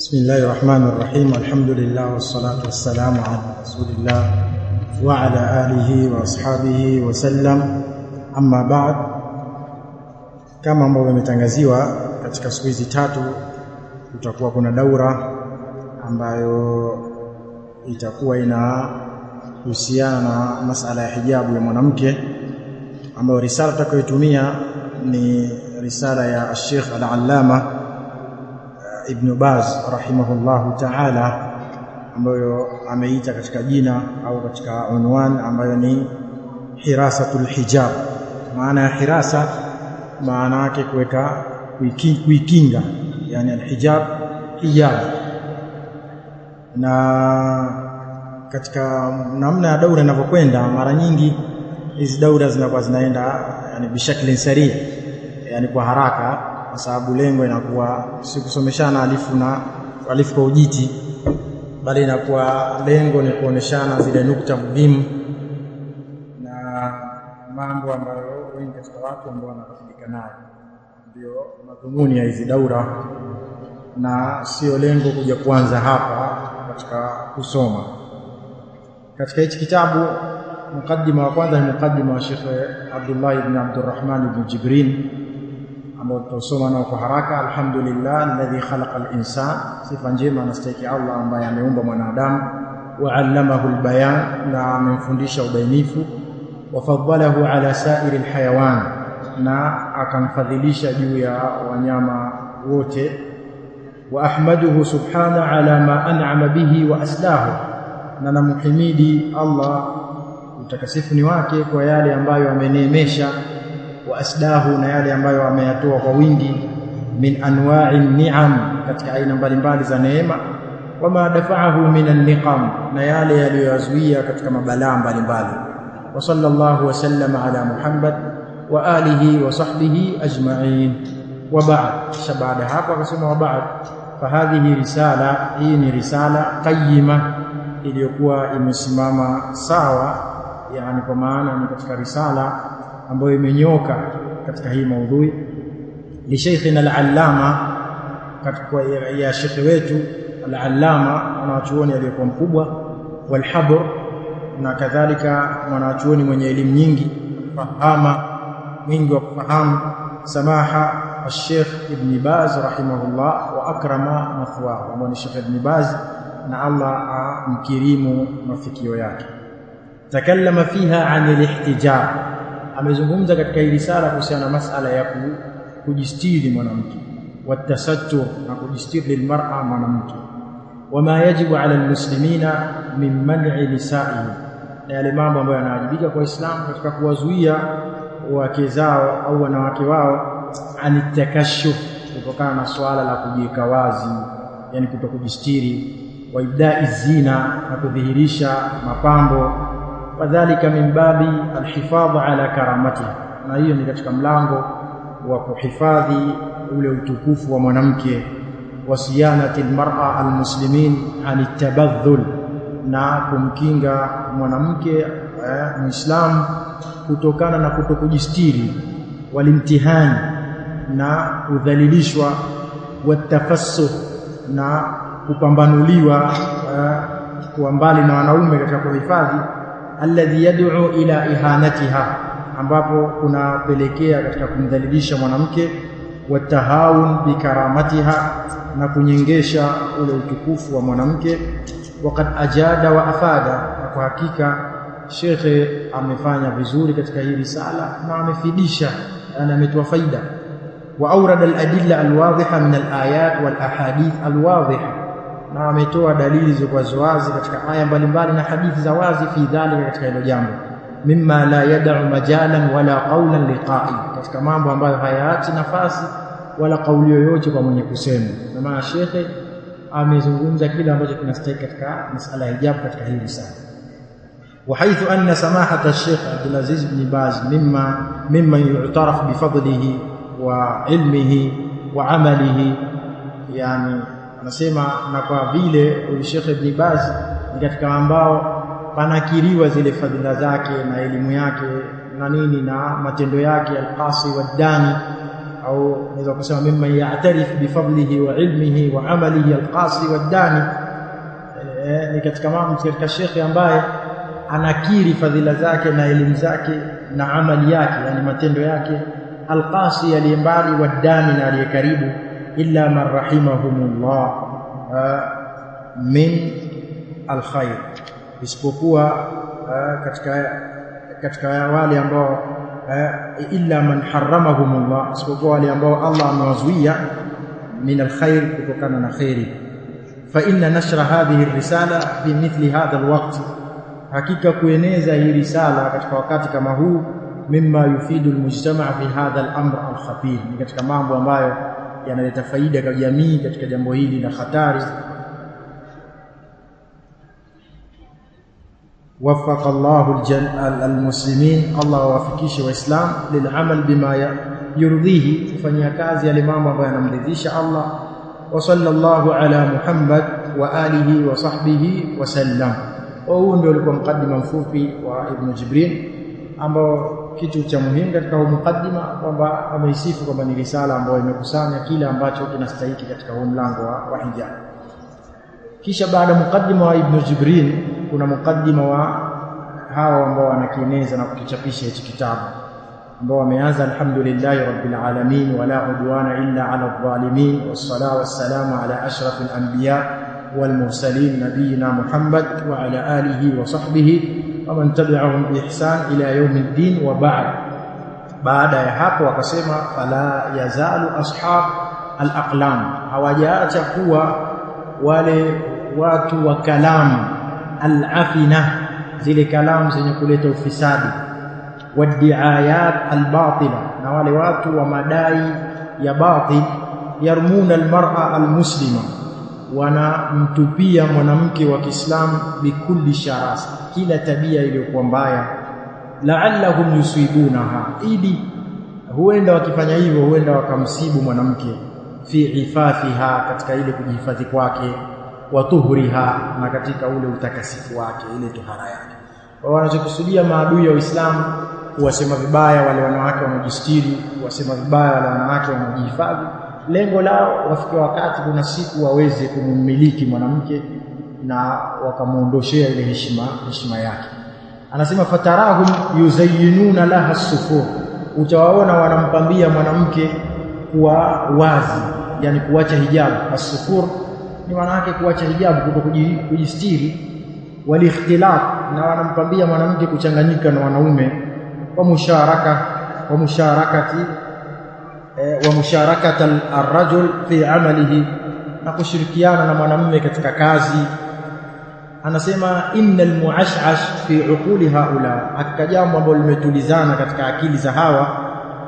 بسم الله الرحمن الرحيم. الحمد لله والصلاة والسلام على رسول الله وعلى آله وأصحابه وسلم. أما بعد, kama ambavyo imetangaziwa katika siku hizi tatu kutakuwa kuna daura ambayo itakuwa inahusiana na masala ya hijabu ya mwanamke, ambayo risala tutakayotumia ni risala ya Sheikh Al-Allama Ibn Baz rahimahullahu ta'ala, ambayo ameita katika jina au katika unwan ambayo ni hirasatul hijab. Maana ya hirasa, maana yake kuweka, kuikinga, yani alhijab, hijab. Na katika namna ya daura inavyokwenda, mara nyingi hizi daura zinakuwa zinaenda yani bishakli saria, yani kwa haraka, kwa sababu lengo inakuwa si kusomeshana alifu kwa ujiti, bali inakuwa lengo ni kuoneshana zile nukta muhimu na mambo ambayo wengi katika watu ambao wanatafidika nayo. Ndio madhumuni ya hizi daura, na sio lengo kuja kuanza hapa katika kusoma. Katika hichi kitabu, mukaddima wa kwanza ni mukaddima wa Sheikh Abdullah ibn Abdurrahman ibn Jibrin, ambao tutasoma nao kwa haraka. Alhamdulillah alladhi khalaqa al-insan, sifa njema anastahili Allah ambaye ameumba mwanadamu, wa 'allamahu al-bayan, na amemfundisha ubainifu, wa faddalahu ala sa'iri al-hayawan, na akamfadhilisha juu ya wanyama wote, wa ahmaduhu subhanahu ala ma an'ama bihi wa aslahu, na namuhimidi Allah utakasifu ni wake kwa yale ambayo ameneemesha, wa asdahu, na yale ambayo ameyatoa kwa wingi, min anwa'i ni'am, katika aina mbalimbali za neema, wa ma dafa'ahu min an-niqam, na yale yaliyoyazuia katika mabalaa mbalimbali. Wa sallallahu wa sallama ala Muhammad wa alihi wa sahbihi ajma'in. Wa ba'd, baada hapo akasema wa ba'd, fa hadhihi risala, hii ni risala qayyima, iliyokuwa imesimama sawa, yani kwa maana ni katika risala ambayo imenyoka katika hii maudhui, li Sheikhina Al-Allama, katika ya Sheikh wetu Al-Allama, mwanachuoni aliyekuwa mkubwa, wal habr, na kadhalika mwanachuoni mwenye elimu nyingi, fahama mwingi wa kufahamu, samaha al-Sheikh Ibn Baz rahimahullah wa akrama mathwahu, ambaye ni Sheikh Ibn Baz, na Allah amkirimu mafikio yake. Takallama fiha anil ihtijab, amezungumza katika hii risala kuhusiana na masala ya kujistiri mwanamke, watasattur, na kujistiri lilmar'a mwanamke, wama yajibu ala almuslimina min man'i nisa'ihi, na yale mambo ambayo yanawajibika kwa Uislamu katika kuwazuia wake zao au wanawake wao anitakashuf, kutokana na swala la kujiweka wazi, yani kutokujistiri, wa ibda'i zina, na kudhihirisha mapambo, wadhalika min babi alhifadh ala karamatihi, na hiyo ni katika mlango wa kuhifadhi ule utukufu wa mwanamke, wa siyanati almar'a almuslimin anitabadhul, na kumkinga mwanamke muislamu kutokana na kutokujistiri, walimtihani, na udhalilishwa, watafassuh, na kupambanuliwa kwa mbali na wanaume katika kuhifadhi, alladhi yad'u ila ihanatiha, ambapo kunapelekea katika kumdhalilisha mwanamke, watahawun bikaramatiha, na kunyengesha ule utukufu wa mwanamke. Waqad ajada wa afada, na kwa hakika shekhe amefanya vizuri katika hii risala na amefidisha na ametoa faida. Wa awrada al-adilla al-wadhiha min al-ayat wal ahadith al-wadhiha, na ametoa dalili zilizo wazi katika aya mbalimbali na hadithi za wazi, fi dhalika, katika hilo jambo, mimma la yad'u majalan wala qawlan liqa'i, katika mambo ambayo hayaachi nafasi wala kauli yoyote kwa mwenye kusema. Na maana shekhe amezungumza kile ambacho kinastahili katika masala ya hijab katika hii risala. Wa haythu anna samahata al-Sheikh Abdul Aziz ibn Baz mimma yu'taraf bi fadlihi wa ilmihi wa amalihi, yani anasema, na kwa vile Sheikh Ibn Baz ni katika ambao panakiriwa zile fadhila zake na elimu yake na nini na matendo yake, alqasi wadani, au naweza kusema mimma ya'tarif bi fadlihi wa ilmihi wa amalihi al-qasi wad-dani, ni katika shekhi ambaye anakiri fadhila zake na elimu zake na amali yake, yani matendo yake, al-qasi aliyembali wad-dani na aliyekaribu, illa man rahimahumullah min al-khair, isipokuwa katika wale ambao illa man harramahumullah, isipokuwa wale ambao Allah amewazuia min al-khair, kutokana na khairi. Fa inna nashra hadhihi ar-risala fi mithli hadha al-waqt, hakika kueneza hii risala katika wakati kama huu, mimma yufidu al-mujtama' fi hadha al-amr al-khatir, ni katika mambo ambayo yanaleta faida kwa jamii katika jambo hili la hatari. وفق الله المسلمين، الله wafikishe waislam lil'amal bima yurdihi, kufanyia kazi yale mambo ambayo yanamridhisha Allah. Wa sallallahu ala Muhammad wa alihi wa sahbihi wa sallam. Huu ndio ulikuwa mukaddima mfupi wa Ibn Jibril, ambao kitu cha muhimu katika huu mukaddima kwamba ameisifu kwamba ni risala ambayo imekusanya kila ambacho kinastahili katika huu mlango wa hijab. Kisha baada mukaddima wa Ibn Jibril kuna mukaddima wa hawa ambao wanakieneza na kukichapisha hichi kitabu, ambao wameanza alhamdulillahi rabbil alamin wala udwana illa ala adh-dhalimin wassalatu wassalamu ala ashrafil anbiya wal mursalin nabiyina Muhammad wa ala alihi wa sahbihi wa man tabi'ahum bi ihsan ila yawmiddin wa ba'd. Baada ya hapo wakasema fala yazalu ashab al-aqlam, hawajaacha kuwa wale watu wa kalamu al-afina, zile kalamu zenye kuleta ufisadi, wadiayat al-batila, na wale watu wa madai ya batil, yarmuna al-mar'a al-muslima, wanamtupia mwanamke wa Kiislamu bikulli sharasa, kila tabia iliyokuwa mbaya, la'allahum yusibunaha, ili huenda wakifanya hivyo huenda wakamsibu mwanamke, fi ifafiha, katika ile kujihifadhi kwake, wa tuhriha, na katika ule utakasifu wake, ile tuhara yake. Wao wanachokusudia maadui ya Uislamu kuwasema vibaya wale wanawake wanaojistiri, kuwasema vibaya wale wanawake wanaojihifadhi. Lengo lao wafike wakati kuna siku waweze kumumiliki mwanamke na wakamuondoshea ile heshima yake. Anasema fatarahum yuzayyinuna laha as-sufur, utawaona wanampambia mwanamke kuwa wazi, yani kuacha hijabu. As-sufur ni maana yake kuacha hijabu, kujistiri. Wal ikhtilat, na wanampambia mwanamke kuchanganyika na wanaume. Wa musharakati ar-rajul fi amalihi, na kushirikiana na mwanamume katika kazi. Anasema innal mu'ash'ash fi uquli haula, hakika jambo ambalo limetulizana katika akili za hawa,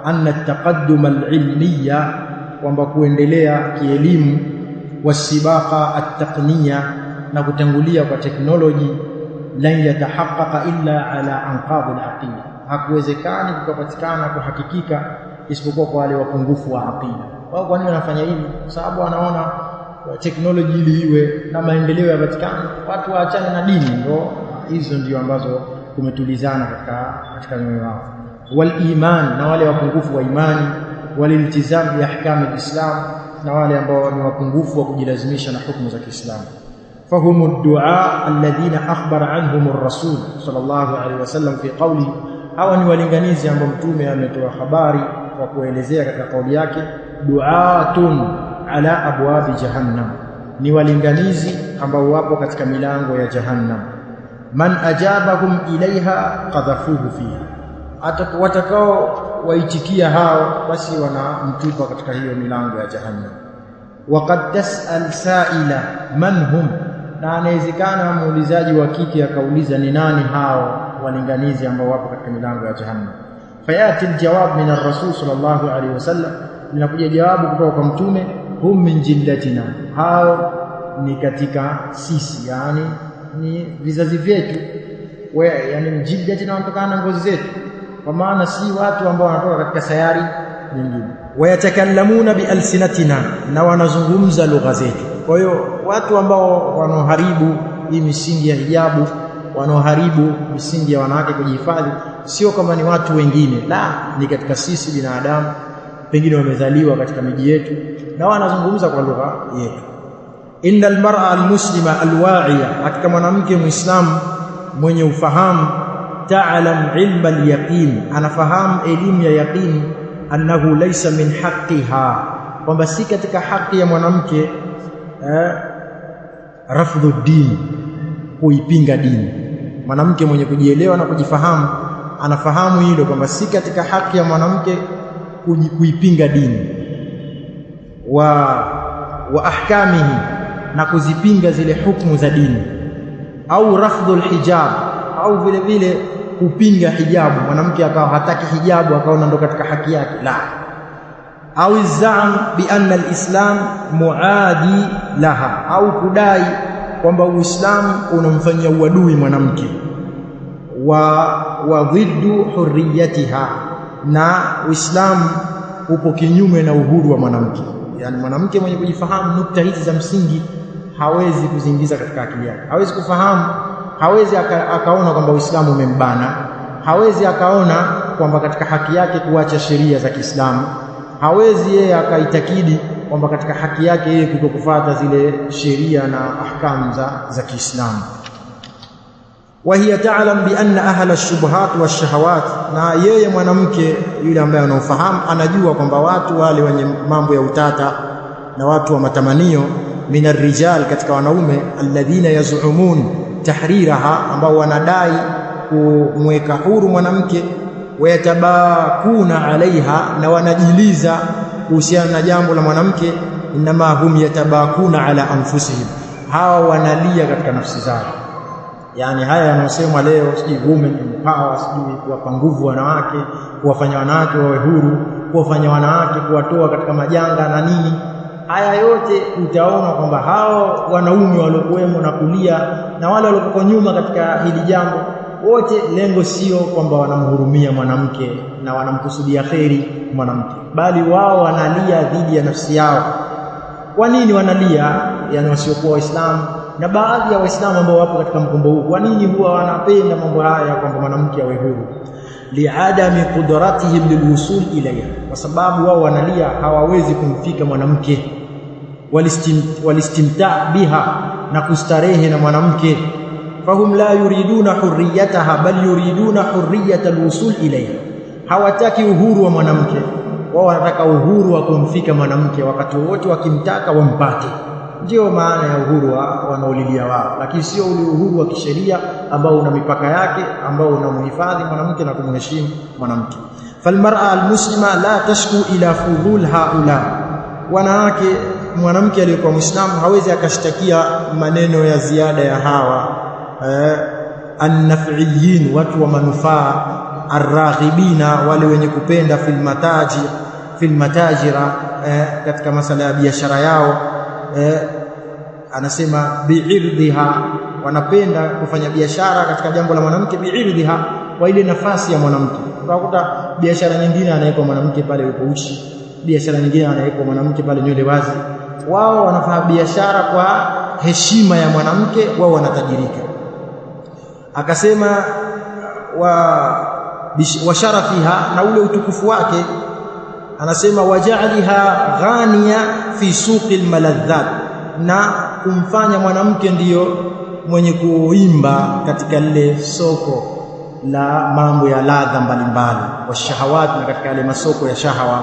anna at-taqaddum al-ilmiyya, kwamba kuendelea kielimu, wasibaqa at-taqniya, na kutangulia kwa teknoloji, lan yatahaqqaqa illa ala anqadh al-aqida, hakuwezekani kupatikana kwa hakika isipokuwa kwa wale wapungufu wa aqida. Wao kwa nini wanafanya hivi? Kwa sababu wanaona teknoloji ili iwe na maendeleo yapatikane, watu waachane na dini. Ndio hizo ndio ambazo kumetulizana katika nyoyo wao. Wal iman, na wale wapungufu wa imani, waliltizam bi ahkam al-islam, na wale ambao ni wapungufu wa kujilazimisha na hukumu za Kiislamu. فهم الدعاء الذين أخبر عنهم الرسول صلى الله عليه وسلم في قوله، hawa ni walinganizi ambao mtume ametoa habari kwa kuelezea katika kauli yake, du'atun ala abwabi jahannam, ni walinganizi ambao wapo katika milango ya jahannam. Man ajabahum ilaiha qadhafuhu fiha, watakao waitikia hao basi wanamtupa katika hiyo milango ya jahannam. Waqad tas'al sa'ila man hum, na anawezekana muulizaji wa kike akauliza ni nani hao walinganizi ambao wapo katika milango ya jahannam. Fayati aljawab min ar-rasul sallallahu alaihi wasallam, linakuja jawabu kutoka kwa mtume, hum min jillatina, hao ni katika sisi, yani ni vizazi vyetu. Yani jillatina, wanatokana na ngozi zetu, kwa maana si watu ambao wanatoka katika sayari nyingine. Wayatakallamuna bialsinatina, na wanazungumza lugha zetu. Kwa hiyo watu ambao wanaoharibu hii misingi ya hijabu, wanaoharibu misingi ya wanawake kujihifadhi, sio kama ni watu wengine, la, ni katika sisi binadamu pengine wamezaliwa katika miji yetu na wanazungumza kwa lugha yetu. Innal mar'a almuslima alwa'iya, hakika mwanamke muislamu mwenye ufahamu, ta'lam ilma alyaqin, anafahamu elimu ya yaqin, annahu laysa min haqqiha, kwamba si katika haki ya mwanamke rafdhu dini, kuipinga dini. Mwanamke mwenye kujielewa na kujifahamu anafahamu hilo, kwamba si katika haki ya mwanamke kuipinga dini wa ahkamihi, na kuzipinga zile hukumu za dini, au rafdhul hijab, au vile vile kupinga hijabu. Mwanamke akawa hataki hijabu akaona ndo katika haki yake, la. Au za'am bi anna al-islam muadi laha, au kudai kwamba Uislamu unamfanyia uadui mwanamke, wa dhiddu hurriyatiha, na Uislamu upo kinyume na uhuru wa mwanamke. Yani mwanamke mwenye kujifahamu nukta hizi za msingi hawezi kuziingiza katika akili yake, hawezi kufahamu, hawezi akaona kwamba Uislamu umembana, hawezi akaona kwamba katika haki yake kuacha sheria za Kiislamu, hawezi yeye akaitakidi kwamba katika haki yake yeye kutokufuata zile sheria na ahkamu za Kiislamu. Wa hiya ta'lam bi anna ahla ash-shubuhat wash-shahawat, na yeye mwanamke yule ambaye anaofahamu anajua kwamba watu wale wenye mambo ya utata na watu wa matamanio, min ar-rijal, katika wanaume, alladhina yaz'umun tahriraha, ambao wanadai kumweka huru mwanamke, wayatabakuna alaiha, na wanajiliza kuhusiana na jambo la mwanamke, inma hum yatabakuna ala anfusihim, hawa wanalia katika nafsi zao. Yani haya yanayosemwa leo, sijui women empower, sijui kuwapa nguvu wanawake, kuwafanya wanawake wawe huru, kuwafanya wanawake, kuwatoa katika majanga na nini, haya yote utaona kwamba hao wanaume waliokuwemo na kulia na wale waliokuwa nyuma katika hili jambo, wote lengo sio kwamba wanamhurumia mwanamke na wanamkusudia kheri mwanamke, bali wao wanalia dhidi ya nafsi yao. Kwa nini wanalia? Yani wasiokuwa Waislamu na baadhi ya Waislamu ambao wapo katika mkombo huu, kwa nini huwa wanapenda mambo haya kwamba mwanamke awe huru? Liadami qudratihim lilwusul ilayha, kwa sababu wao wanalia hawawezi kumfika mwanamke, walistimta biha, na kustarehe na mwanamke. Fahum la yuriduna hurriyataha bal yuriduna hurriyata alwusul ilayha, hawataki uhuru wa mwanamke, wao wanataka uhuru wa kumfika mwanamke wakati wote wakimtaka wampate. Ndio maana ya uhuru wanaolilia wao, lakini sio ule uhuru wa kisheria ambao una mipaka yake, ambao unamhifadhi mwanamke na kumheshimu mwanamke. Falmar'a almuslima la tashku ila fudhul haula, mwanamke aliyekuwa Muislamu hawezi akashtakia maneno ya ziada ya hawa an-naf'iyin, watu wa manufaa, ar-raghibina, wale wenye kupenda fil matajira, katika masala ya biashara yao. Anasema bi'irdhiha, wanapenda kufanya biashara katika jambo la mwanamke, bi'irdhiha, kwa ile nafasi ya mwanamke. Utakuta biashara nyingine anaweka mwanamke pale yuko uchi, biashara nyingine anaweka mwanamke pale nywele wazi. Wao wanafanya biashara kwa heshima ya mwanamke, wao wanatajirika. Akasema wa sharafiha, na ule utukufu wake. Anasema waja'aliha ghaniya fi suqil maladhat, na kumfanya mwanamke ndiyo mwenye kuimba katika lile soko la mambo ya ladha mbalimbali, wa shahawat, na katika yale masoko ya shahawa,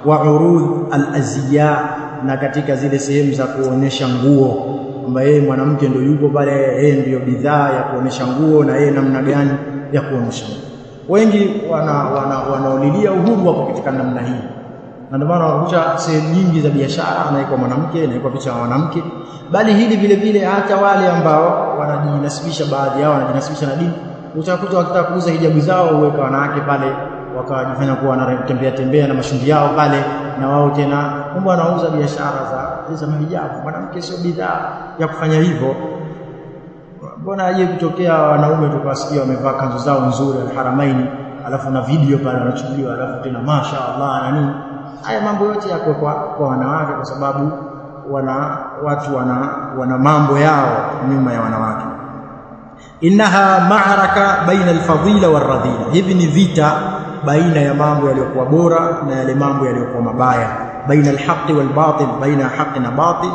wa urud al-aziyya, na katika zile sehemu za kuonesha nguo, kwamba yeye mwanamke ndio yupo pale, yeye ndio bidhaa ya kuonesha nguo, na yeye namna gani ya kuonesha. Wengi wanaolilia uhuru wako katika namna hii, na ndio maana unakuta sehemu nyingi za biashara anaikuwa mwanamke, anaikuwa picha ya mwanamke. Bali hili vile vile hata wale ambao wanajinasibisha, baadhi yao wanajinasibisha na dini, utakuta wakitaka kuuza hijabu zao uweka wanawake pale, wakajifanya kuwa wanatembea tembea na mashungi yao pale, na wao tena kumbe wanauza biashara za mahijabu. Mwanamke sio bidhaa ya kufanya hivyo. Mbona aje kutokea wanaume tukawasikia wamevaa kanzu zao nzuri al-Haramaini, alafu na video pale wanachukuliwa, alafu tena mashaallah na nini. Haya mambo yote yako kwa wanawake, kwa sababu watu wana mambo yao nyuma ya wanawake. Innaha ma'araka baina al-fadila war-radhila, hivi ni vita baina ya mambo yaliyokuwa bora na yale mambo yaliyokuwa mabaya, baina alhaqi walbatil, baina haqi na batil.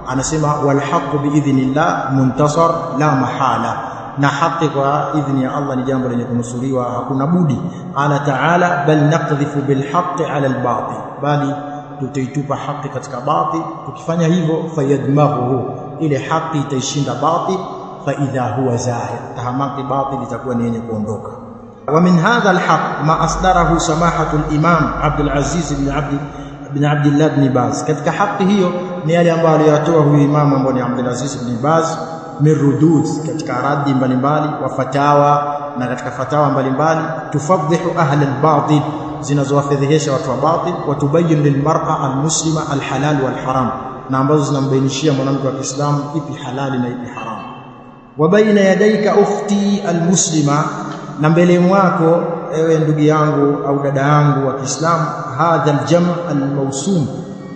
Anasema walhaqu biidhnillah muntasar la mahala, na haki kwa idhni ya Allah ni jambo lenye kunusuriwa, hakuna budi. Qala ta'ala bal naqdhifu bilhaqqi ala albatil, bali tutaitupa haki katika batil. Tukifanya hivyo fayadmaghuhu, ile haki itaishinda batil, fa idha huwa zahir, tahamaki batil itakuwa ni yenye kuondoka. Wa min hadha alhaq ma asdarahu samahatu al-imam Abdul Aziz ibn Abdullah ibn Baz, katika haki hiyo ni yale ambayo aliyatoa huyu imam ambaye ni Abdul Aziz ibn Baz min rudud, katika radi mbalimbali, wa fatawa, na katika fatawa mbalimbali, tufadhihu ahli al-batil, zinazowafedhehesha watu wa batil, wa tubayyin lilmar'a almuslima alhalal walharam, na ambazo zinambainishia mwanamke wa Kiislamu ipi halali na ipi haram. Wa baina yadayka ukhti almuslima, na mbele mwako ewe ndugu yangu au dada yangu wa Kiislamu, hadha aljam' almawsum,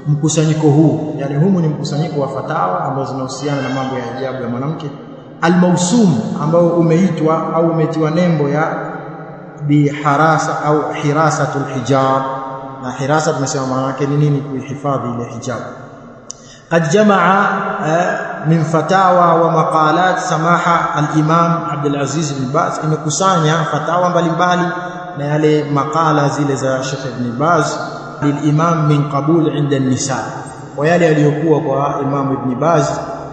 mkusanyiko huu, yani humu ni mkusanyiko wa fatawa ambazo zinahusiana na mambo ya hijabu ya mwanamke, almawsum, ambao umeitwa au umetiwa nembo ya biharasa au hirasatul hijab. Na hirasa tumesema maana yake ni nini? Kuhifadhi ile hijab. Qad jamaa min fatawa wa maqalat samaha al-imam Abdul Aziz ibn Baz, imekusanya fatawa mbalimbali na yale makala zile za Sheikh Ibn Baz lilimam min qabul inda an-nisa, wa yale yaliyokuwa kwa Imam Ibn Baz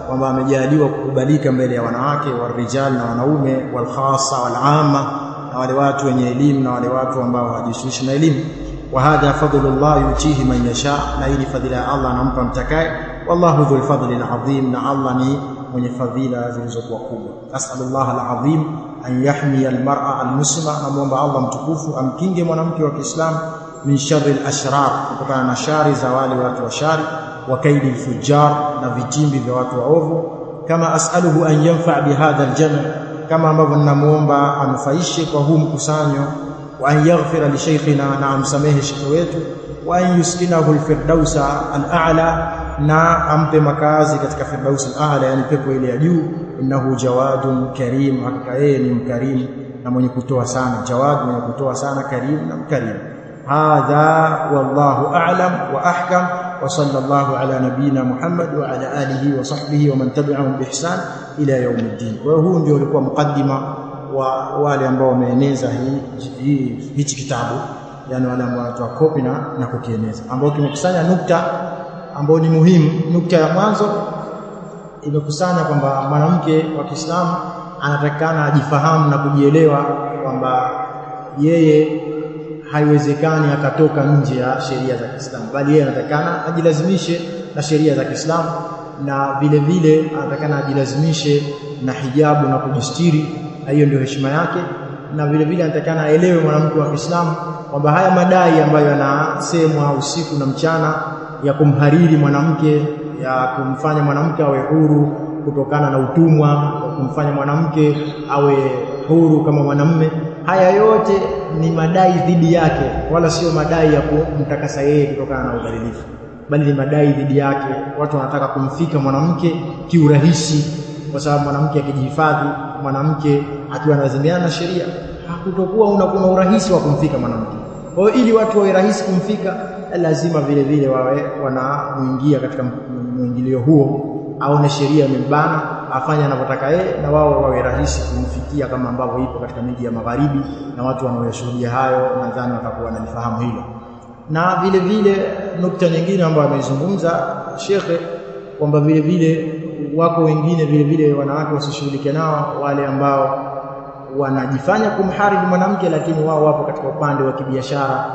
kwamba amejaliwa kukubalika mbele ya wanawake, wa rijal na wanaume, wal khassa wal amma, na wale watu wenye elimu na wale watu ambao hawajishughulishi na elimu. Wa hadha fadlullah yutihi man yasha, na hii fadhila ya Allah anampa mtakaye. Wallahu dhul fadli al-azim, na Allah ni mwenye fadhila zilizokuwa kubwa. As'alullah al-azim an yahmi al-mar'a al-muslima, namuomba Allah mtukufu amkinge mwanamke wa Kiislamu min sharri al-ashrar, kutokana na shari za wale watu wa shari, wa kaidi al-fujjar, na vitimbi vya watu waovu. Kama as'aluhu an yanfa' bi hadha al-jam', kama ambavyo ninamuomba anufaishe kwa huu mkusanyo, wa an yaghfira li shaykhina, na amsamehe shekhi wetu, wa an yuskinahu al-firdausa al-a'la, na ampe makazi katika firdaus al-a'la, yani pepo ile ya juu. Innahu jawadun karim, hakika yeye ni mkarimu na mwenye kutoa sana. Jawad, mwenye kutoa sana, karim na mkarimu. Hadha wallahu a'lam wa ahkam, wa sallallahu ala nabina Muhammad wa ala alihi wa sahbihi wa man tabi'ahum bi ihsan ila yawmiddin. Kwa hiyo huu ndio ulikuwa mukaddima wa wale ambao wameeneza hichi kitabu, yani wale ambao wanatoa kopi na kukieneza, ambao kimekusanya nukta ambao ni muhimu. Nukta ya mwanzo imekusanya kwamba mwanamke wa Kiislamu anatakana ajifahamu na kujielewa kwamba yeye haiwezekani akatoka nje ya sheria za Kiislamu, bali yeye anatakana ajilazimishe na sheria za Kiislamu, na vile vile anatakana ajilazimishe na hijabu na kujistiri, hiyo ndio heshima yake. Na vile vile anatakana aelewe mwanamke wa Kiislamu kwamba haya madai ambayo yanasemwa usiku na mchana ya kumhariri mwanamke, ya kumfanya mwanamke awe huru kutokana na utumwa, ya kumfanya mwanamke awe huru kama mwanamume, haya yote ni madai dhidi yake, wala sio madai ya kumtakasa yeye kutokana na udhalilifu, bali ni madai dhidi yake. Watu wanataka kumfika mwanamke kiurahisi, kwa sababu mwanamke akijihifadhi, mwanamke akiwa lazimiana na sheria, hakutokuwa kuna urahisi wa kumfika mwanamke. Kwa hiyo ili watu wawe rahisi kumfika, lazima vile vile wawe wanamuingia katika muingilio huo, aone sheria imembana, afanye anavyotaka yeye, na wao wawe rahisi kumfikia, kama ambavyo ipo katika miji ya magharibi, na watu wanaoshuhudia hayo nadhani watakuwa wanalifahamu hilo. Na vile vile nukta nyingine ambayo ameizungumza shekhe kwamba vile vile wako wengine vile vile wanawake wasishughulike nao, wale ambao wanajifanya kumharibu mwanamke, lakini wao wapo katika upande wa kibiashara,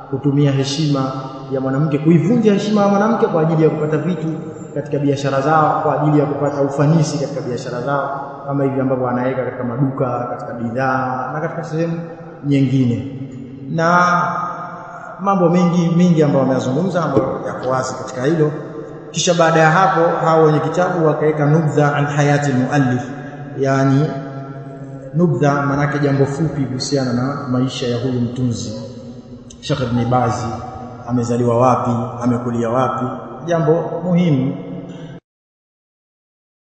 kutumia heshima ya mwanamke, kuivunja heshima ya mwanamke kwa ajili ya kupata vitu katika biashara zao, kwa ajili ya kupata ufanisi katika biashara zao, kama hivi ambavyo wanaweka katika maduka, katika bidhaa na katika sehemu nyingine, na mambo mengi ambayo wameyazungumza ambayo yako wazi katika hilo. Kisha baada ya hapo hao wenye kitabu wakaweka nubdha an hayati muallif, yani nubdha manake jambo fupi kuhusiana na maisha ya huyu mtunzi Sheikh Ibn Baz. Amezaliwa wapi, amekulia wapi, jambo muhimu